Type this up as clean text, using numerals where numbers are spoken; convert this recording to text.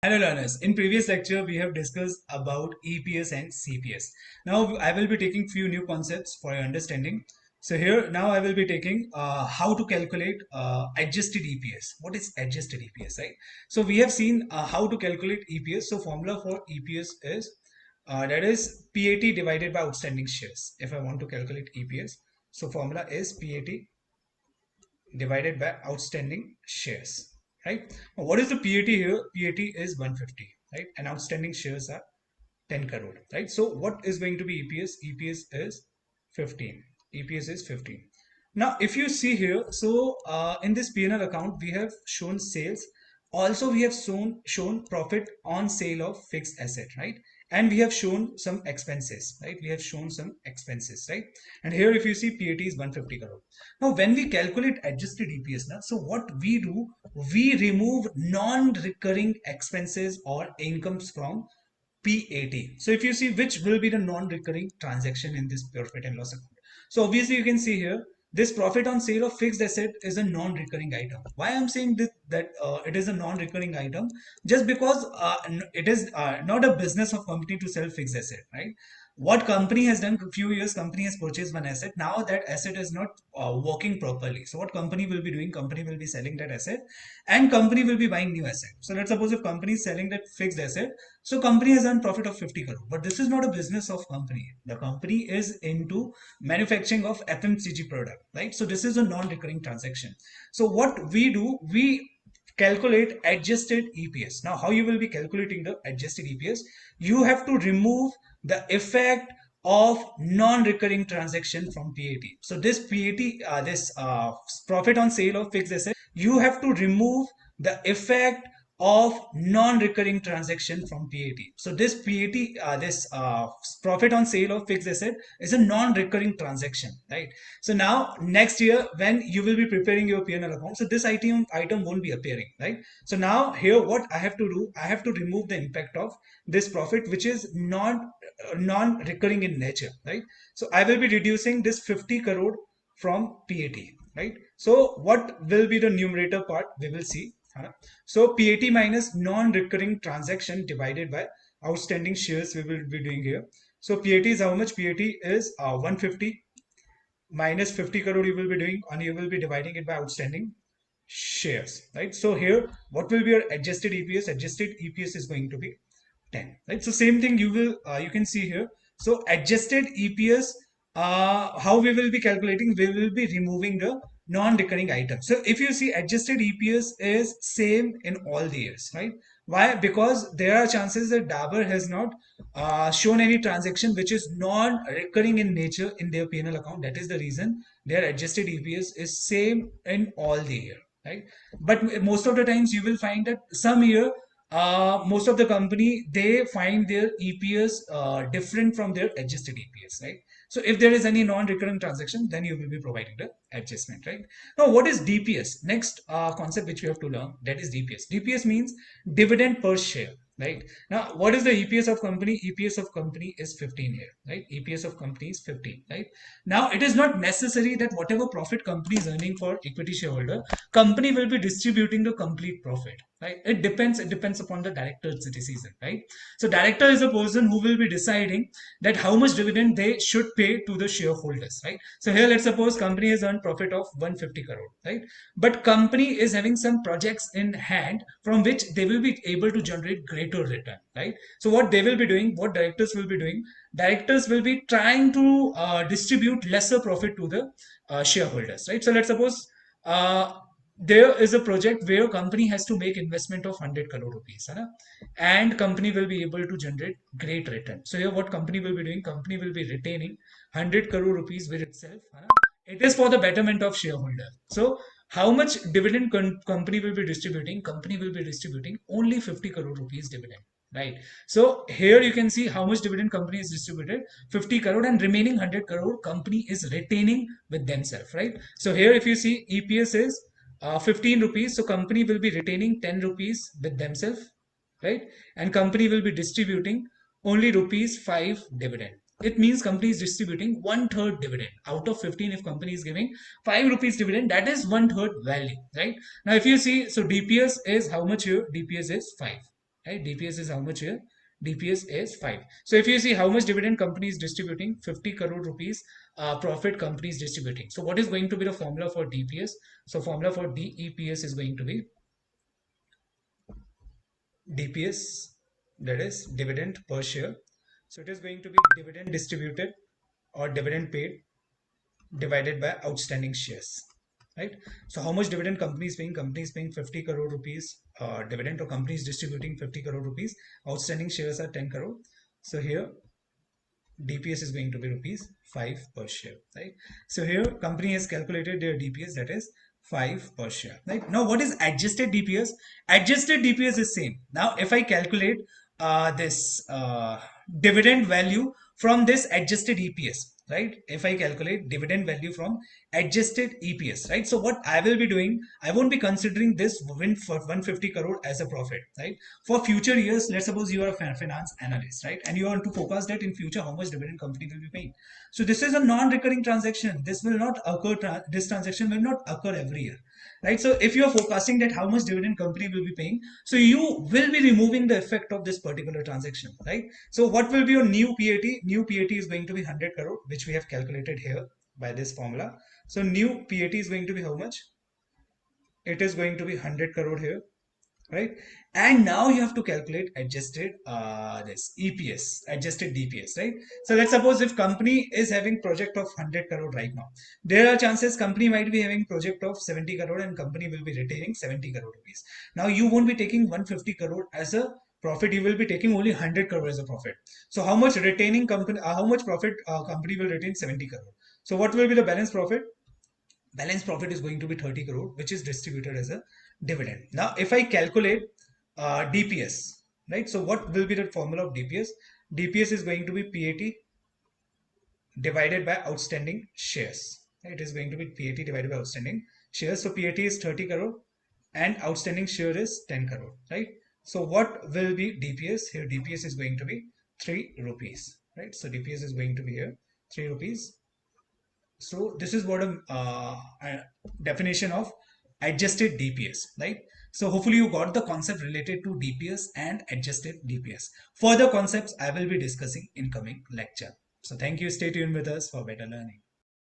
Hello learners, in previous lecture we have discussed about EPS and CPS. Now I will be taking few new concepts for your understanding. So here now I will be taking how to calculate adjusted EPS. What is adjusted EPS, right? So we have seen how to calculate EPS. So formula for EPS is that is PAT divided by outstanding shares. If I want to calculate EPS, so formula is PAT divided by outstanding shares, right? Now, what is the PAT here? PAT is 150, right? And outstanding shares are 10 crore, right? So what is going to be EPS? EPS is 15. EPS is 15. Now, if you see here, so in this P&L account, we have shown sales. Also, we have shown profit on sale of fixed asset, right? And we have shown some expenses, right? We have shown some expenses, right? And here, if you see, PAT is 150 crore. Now, when we calculate adjusted EPS, now, so what we do, we remove non-recurring expenses or incomes from PAT. So if you see which will be the non-recurring transaction in this profit and loss account. So obviously you can see here this profit on sale of fixed asset is a non-recurring item. Why I'm saying this, that it is a non-recurring item? Just because it is not a business of company to sell fixed asset, right? What company has done a few years, company has purchased one asset. Now that asset is not working properly. So what company will be doing? Company will be selling that asset and company will be buying new asset. So let's suppose if company is selling that fixed asset, so company has earned profit of 50 crore, but this is not a business of company. The company is into manufacturing of FMCG product, right? So this is a non-recurring transaction. So what we do, we calculate adjusted EPS. Now, how you will be calculating the adjusted EPS? You have to remove the effect of non-recurring transaction from PAT. So this PAT, this profit on sale of fixed asset, you have to remove the effect of non-recurring transaction from PAT. So this PAT, this profit on sale of fixed asset is a non-recurring transaction, right? So now next year when you will be preparing your P&L account, so this item won't be appearing, right? So now here what I have to do, I have to remove the impact of this profit which is non-recurring in nature, right? So I will be reducing this 50 crore from PAT, right? So what will be the numerator part? We will see. So PAT minus non-recurring transaction divided by outstanding shares we will be doing here. So PAT is how much? PAT is 150 minus 50 crore you will be doing and you will be dividing it by outstanding shares, right? So here what will be your adjusted EPS? Adjusted EPS is going to be 10, right? So same thing you will you can see here. So adjusted EPS, how we will be calculating, we will be removing the non-recurring item. So if you see adjusted EPS is same in all the years, right? Why? Because there are chances that Dabur has not shown any transaction which is non-recurring in nature in their P&L account. That is the reason their adjusted EPS is same in all the year, right? But most of the times you will find that some year most of the company they find their EPS different from their adjusted EPS, right? So if there is any non-recurring transaction, then you will be providing the adjustment, right? Now, what is DPS? Next concept which we have to learn, that is DPS. DPS means dividend per share, right? Now, what is the EPS of company? EPS of company is 15 here, right? EPS of company is 15, right? Now, it is not necessary that whatever profit company is earning for equity shareholder, company will be distributing the complete profit, right? It depends upon the director's decision, right? So director is a person who will be deciding that how much dividend they should pay to the shareholders, right? So here let's suppose company has earned profit of 150 crore, right? But company is having some projects in hand from which they will be able to generate greater return, right? So what they will be doing, what directors will be doing, directors will be trying to distribute lesser profit to the shareholders, right? So let's suppose uh, there is a project where company has to make investment of 100 crore rupees, है ना? And company will be able to generate great return. So here what company will be doing, company will be retaining 100 crore rupees with itself, है ना? It is for the betterment of shareholder. So how much dividend company will be distributing? Company will be distributing only 50 crore rupees dividend, right? So here you can see how much dividend company is distributed, 50 crore, and remaining 100 crore company is retaining with themselves, right? So here if you see EPS is 15 rupees, so company will be retaining 10 rupees with themselves, right? And company will be distributing only rupees 5 dividend. It means company is distributing one third dividend out of 15. If company is giving 5 rupees dividend, that is one third value, right? Now if you see, so DPS is how much here? DPS is 5, right? DPS is how much here? DPS is 5. So if you see how much dividend company is distributing, 50 crore rupees profit company is distributing. So what is going to be the formula for DPS? So formula for DEPS is going to be DPS, that is dividend per share. So it is going to be dividend distributed or dividend paid divided by outstanding shares, right? So how much dividend company is paying? Company is paying 50 crore rupees dividend, or company is distributing 50 crore rupees. Outstanding shares are 10 crore. So here DPS is going to be rupees 5 per share, right? So here company has calculated their DPS, that is 5 per share, right? Now what is adjusted DPS? Adjusted DPS is same. Now if I calculate this dividend value from this adjusted EPS, right? If I calculate dividend value from adjusted EPS, right? So what I will be doing, I won't be considering this win for 150 crore as a profit, right? For future years, let's suppose you are a finance analyst, right? And you want to focus that in future how much dividend company will be paying. So this is a non-recurring transaction. This will not occur, this transaction will not occur every year, right? So if you are forecasting that how much dividend company will be paying, so you will be removing the effect of this particular transaction, right? So what will be your new PAT? New PAT is going to be 100 crore, which we have calculated here by this formula. So new PAT is going to be how much? It is going to be 100 crore here, right? And now you have to calculate adjusted this EPS, adjusted DPS, right? So let's suppose if company is having project of 100 crore right now, there are chances company might be having project of 70 crore and company will be retaining 70 crore rupees. Now you won't be taking 150 crore as a profit, you will be taking only 100 crore as a profit. So how much retaining company, how much profit company will retain? 70 crore. So what will be the balance profit? Balance profit is going to be 30 crore, which is distributed as a dividend. Now if I calculate DPS, right? So what will be the formula of DPS? DPS is going to be PAT divided by outstanding shares. It is going to be PAT divided by outstanding shares. So PAT is 30 crore and outstanding share is 10 crore, right? So what will be DPS? Here DPS is going to be 3 rupees, right? So DPS is going to be here 3 rupees. So this is what a definition of adjusted DPS, right? So hopefully you got the concept related to DPS and adjusted DPS. Further concepts I will be discussing in coming lecture. So thank you. Stay tuned with us for better learning.